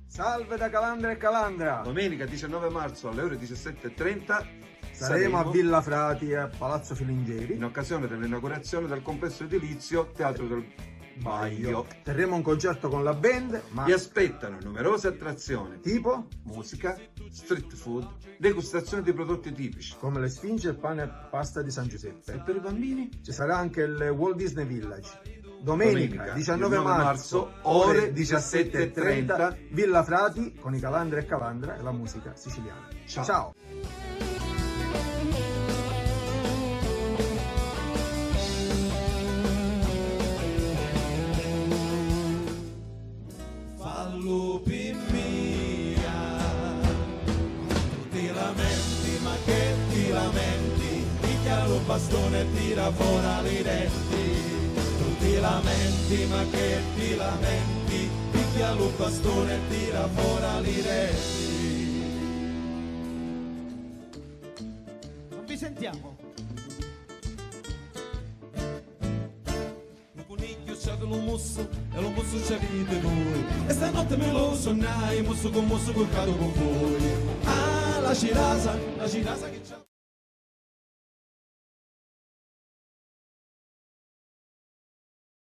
Salve da Calandra e Calandra! Domenica 19 marzo alle ore 17:30 Saremo a Villa Frati a Palazzo Filingieri in occasione dell'inaugurazione del complesso edilizio Teatro del Baio. Terremo un concerto con la band, ma Vi aspettano numerose attrazioni, tipo musica, street food, degustazione di prodotti tipici. come le Sfinge e il pane e pasta di San E Giuseppe. per i bambini? Ci sarà anche il Walt Disney Village. Domenica 19 marzo, ore ore 17:30, Villa Frati con i Calandra e Calandra e la musica siciliana. Ciao. Ciao. Fallo per mia, tu ti lamenti, ma che ti lamenti? Picchia lo bastone e tira fuori i denti. Tu ti lamenti, ma che ti lamenti? Picchia lo bastone e tira fuori i denti. Non vi sentiamo? Un coniglio c'aveva lo musso e lo musso c'avete voi. E stanotte me lo sonnai, musso con col capo con voi. Ah, la cirasa che c'ha.